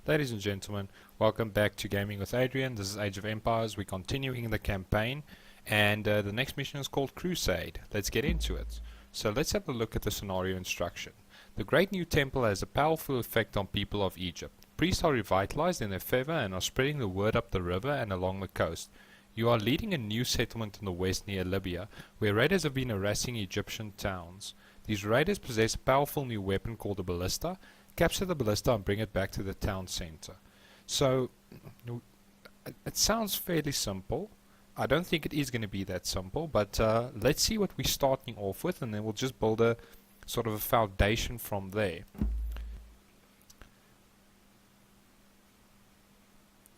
Ladies and gentlemen, welcome back to Gaming with Adrian. This is Age of Empires. We're continuing the campaign, and the next mission is called Crusade. Let's get into it. So let's have a look at the scenario instruction. The great new temple has a powerful effect on people of Egypt. Priests are revitalized in their favor and are spreading the word up the river and along the coast. You are leading a new settlement in the west near Libya, where raiders have been harassing Egyptian towns. These raiders possess a powerful new weapon called a ballista. Capture the ballista and bring it back to the town center. So, it sounds fairly simple. I don't think it is going to be that simple, but let's see what we're starting off with, and then we'll just build a sort of a foundation from there.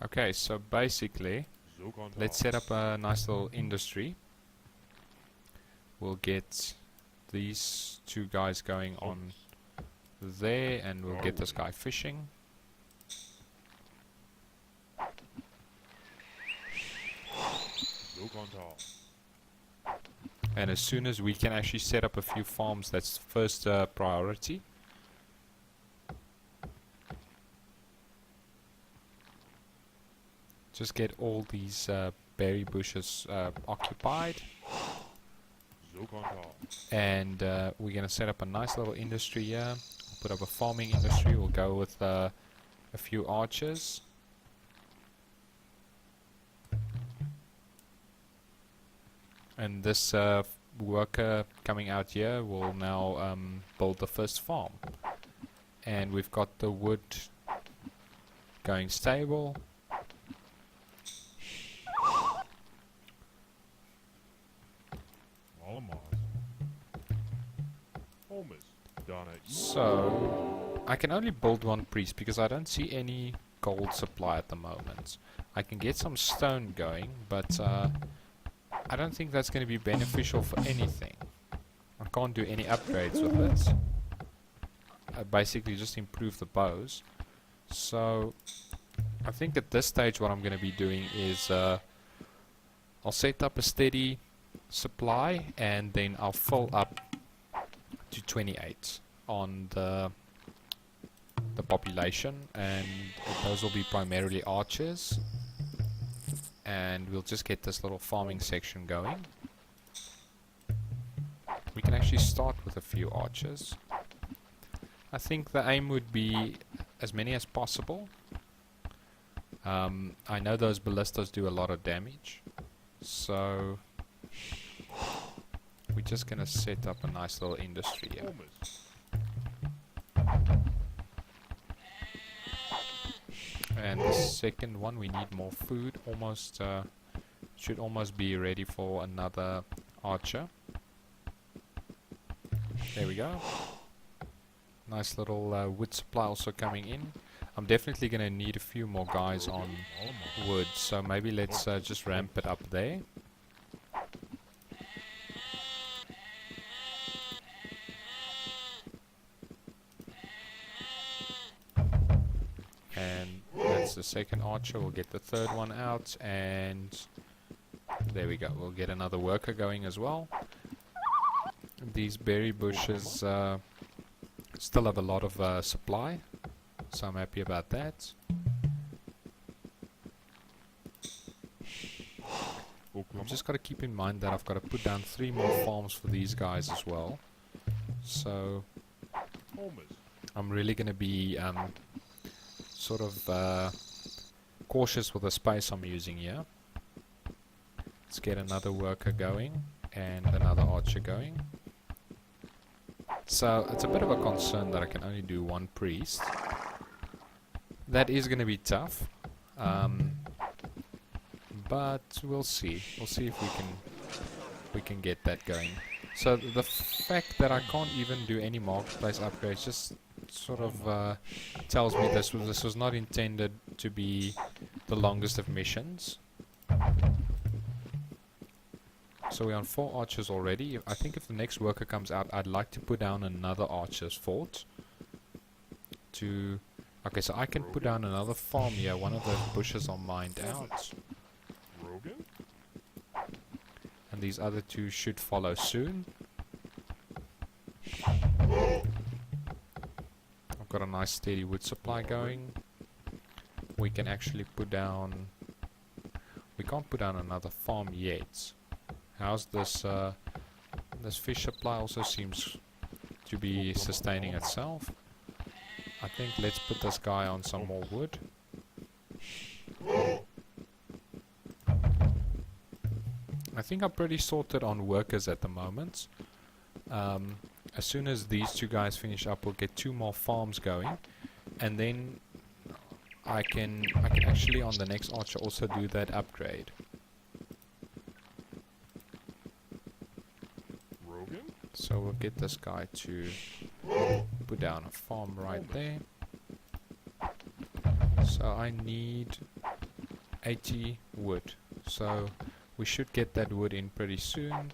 Okay, so basically, let's set up a nice little industry. We'll get these two guys going on there, and we'll get this guy fishing. And as soon as we can actually set up a few farms, that's first priority. Just get all these berry bushes occupied. And we're going to set up a nice little industry here. We'll put up a farming industry. We'll go with a few archers. And this worker coming out here will now build the first farm. And we've got the wood going stable. So, I can only build one priest because I don't see any gold supply at the moment. I can get some stone going, but I don't think that's going to be beneficial for anything. I can't do any upgrades with this. I basically just improve the bows. So, I think at this stage what I'm going to be doing is I'll set up a steady supply, and then I'll fill up to 28 on the population, and those will be primarily archers, and we'll just get this little farming section going. We can actually start with a few archers. I think the aim would be as many as possible. I know those ballistas do a lot of damage, so we're just gonna set up a nice little industry here. And the second one, we need more food. Almost should almost be ready for another archer. There we go. Nice little wood supply also coming in. I'm definitely gonna need a few more guys on wood, so maybe let's just ramp it up there. And that's the second archer. We'll get the third one out, and there we go. We'll get another worker going as well. These berry bushes still have a lot of supply, so I'm happy about that. I've just got to keep in mind that I've got to put down 3 more farms for these guys as well. So I'm really going to be sort of cautious with the space I'm using here. Let's get another worker going and another archer going. So it's a bit of a concern that I can only do one priest. That is going to be tough, but we'll see. We'll see if we can get that going. So the fact that I can't even do any marketplace upgrades just sort of tells me this was not intended to be the longest of missions. So we're on 4 archers already. I think if the next worker comes out, I'd like to put down another archer's fort. Okay, so I can put down another farm here. One of those bushes are mined out. And these other 2 should follow soon. I've got a nice steady wood supply going. we can actually put down... We can't put down another farm yet. How's this... this fish supply also seems to be sustaining itself. I think let's put this guy on some more wood. I think I'm pretty sorted on workers at the moment. As soon as these two guys finish up, we'll get 2 more farms going, and then I can actually on the next archer also do that upgrade. So we'll get this guy to put down a farm right there. So I need 80 wood. So we should get that wood in pretty soon.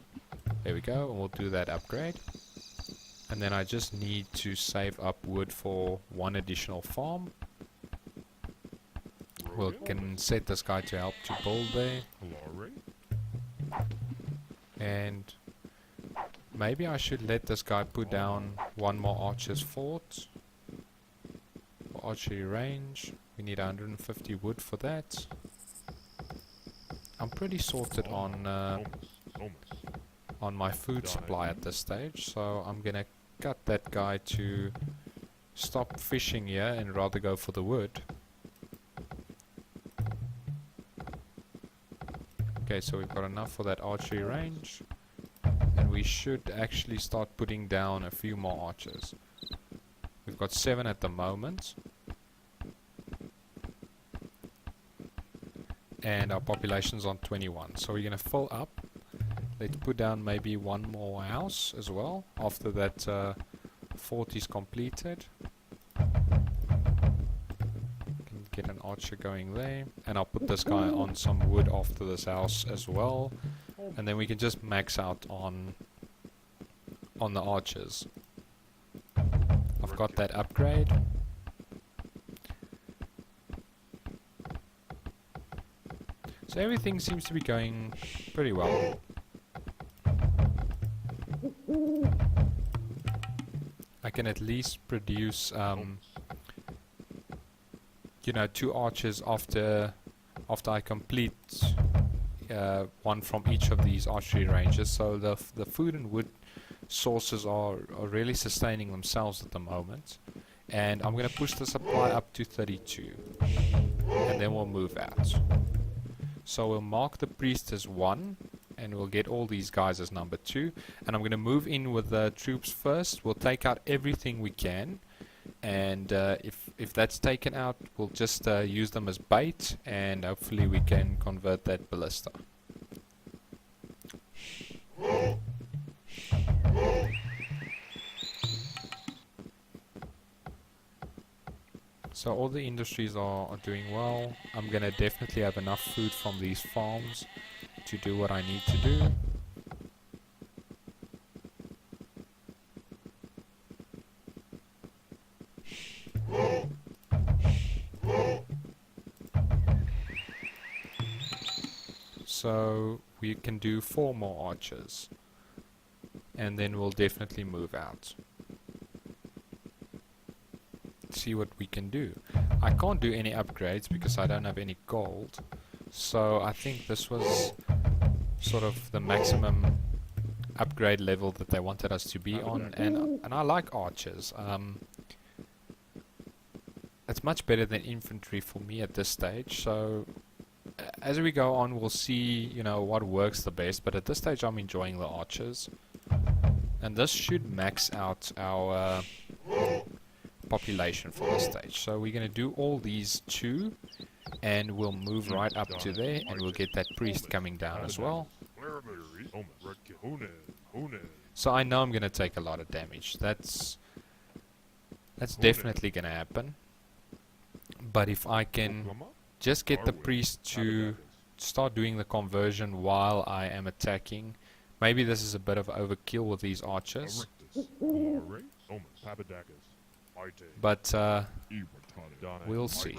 There we go, and we'll do that upgrade. And then I just need to save up wood for 1 additional farm. We can set this guy to help to build there. And maybe I should let this guy put down 1 more archer's fort. For archery range. We need 150 wood for that. I'm pretty sorted on my food supply at this stage, so I'm gonna cut that guy to stop fishing here and rather go for the wood. Okay, so we've got enough for that archery range, and we should actually start putting down a few more archers. We've got 7 at the moment, and our population's on 21, so we're gonna fill up. Let's put down maybe 1 more house as well after that fort is completed. Can get an archer going there, and I'll put this guy on some wood after this house as well, and then we can just max out on the archers. I've got that upgrade. So everything seems to be going pretty well. I can at least produce, you know, 2 archers after I complete 1 from each of these archery ranges. So the food and wood sources are really sustaining themselves at the moment. And I'm going to push the supply up to 32. And then we'll move out. So we'll mark the priest as 1. And we'll get all these guys as number 2. And I'm going to move in with the troops first. We'll take out everything we can. And if that's taken out, we'll just use them as bait. And hopefully we can convert that ballista. So all the industries are doing well. I'm going to definitely have enough food from these farms to do what I need to do. So we can do 4 more archers, and then we'll definitely move out. See what we can do. I can't do any upgrades because I don't have any gold, so I think this was sort of the maximum upgrade level that they wanted us to be on, and I like archers. It's much better than infantry for me at this stage, so as we go on we'll see, you know, what works the best, but at this stage I'm enjoying the archers, and this should max out our population for this stage. So we're going to do all these 2, and we'll move right up to there, and we'll get that priest coming down as well. So I know I'm going to take a lot of damage. That's definitely going to happen. But if I can just get the priest to start doing the conversion while I am attacking, maybe this is a bit of overkill with these archers. But we'll see.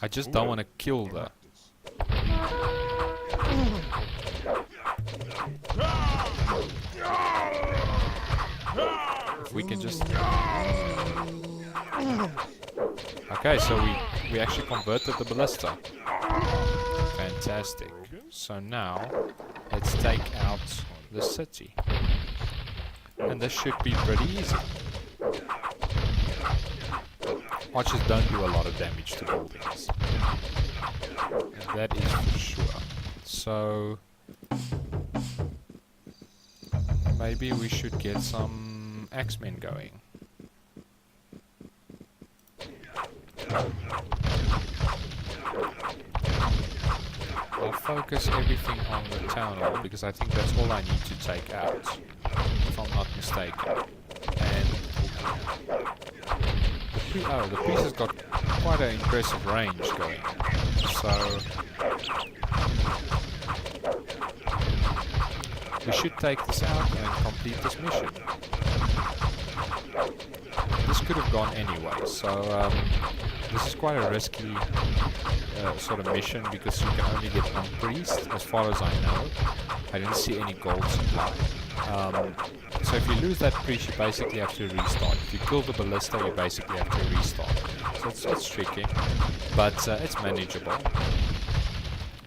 I just don't want to kill the... If we can just... Okay, so we actually converted the ballista. Fantastic. So now, let's take out the city. And this should be pretty easy. Archers don't do a lot of damage to buildings. And that is for sure. So, maybe we should get some axemen going. I'll focus everything on the town hall because I think that's all I need to take out, if I'm not mistaken. And the priest has got quite an impressive range going. So we should take this out and complete this mission. This could have gone anyway, so this is quite a risky sort of mission because you can only get one priest, as far as I know. I didn't see any gold supply. So if you lose that priest, you basically have to restart. If you kill the ballista, you basically have to restart. So it's tricky, but it's manageable.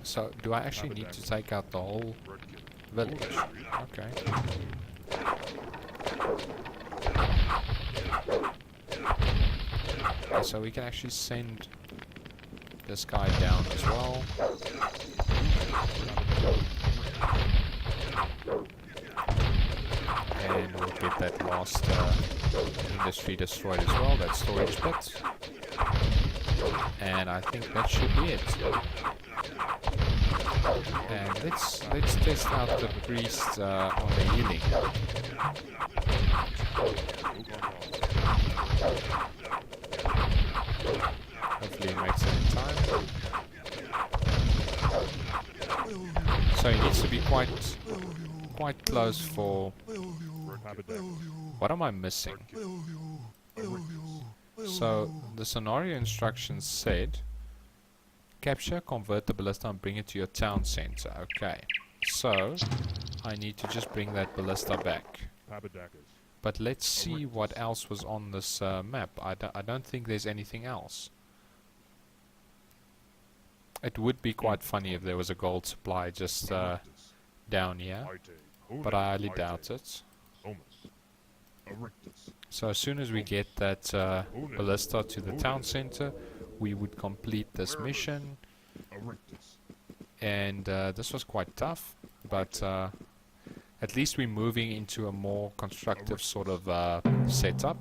So do I actually need to take out the whole village? Okay. So we can actually send this guy down as well. And we'll get that last industry destroyed as well, that storage pit. And I think that should be it. And let's test out the priest on the healing. Hopefully it makes it in time. So he needs to be quite close for... What am I missing? So the scenario instructions said capture, convert the ballista and bring it to your town center. Okay, so I need to just bring that ballista back. But let's see what else was on this map. I don't think there's anything else. It would be quite funny if there was a gold supply just down here, but I highly doubt it. So as soon as we get that ballista to the town center, we would complete this mission. And this was quite tough, but at least we're moving into a more constructive sort of setup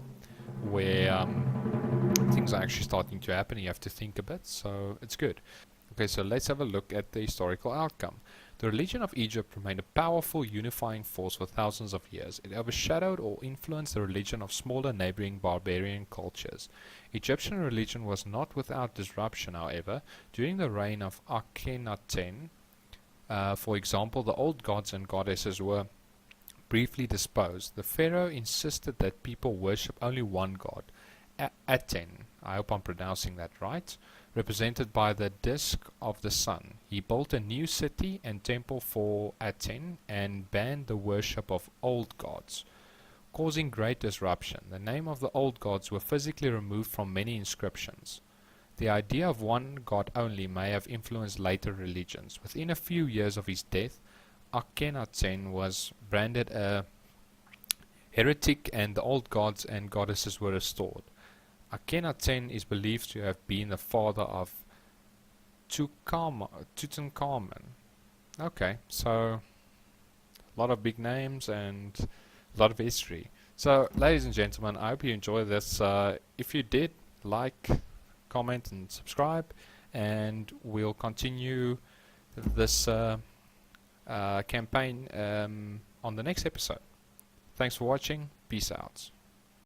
where things are actually starting to happen. You have to think a bit, so it's good. Okay, so let's have a look at the historical outcome. The religion of Egypt remained a powerful unifying force for thousands of years. It overshadowed or influenced the religion of smaller neighboring barbarian cultures. Egyptian religion was not without disruption, however. During the reign of Akhenaten, for example, the old gods and goddesses were briefly disposed. The pharaoh insisted that people worship only one god, Aten. I hope I'm pronouncing that right. Represented by the disk of the sun. He built a new city and temple for Aten and banned the worship of old gods, causing great disruption. The name of the old gods were physically removed from many inscriptions. The idea of one god only may have influenced later religions. Within a few years of his death, Akhenaten was branded a heretic and the old gods and goddesses were restored. Akhenaten is believed to have been the father of Tutankhamun. Okay, so a lot of big names and a lot of history. So, ladies and gentlemen, I hope you enjoyed this. If you did, like, comment and subscribe, and we'll continue this campaign on the next episode. Thanks for watching. Peace out.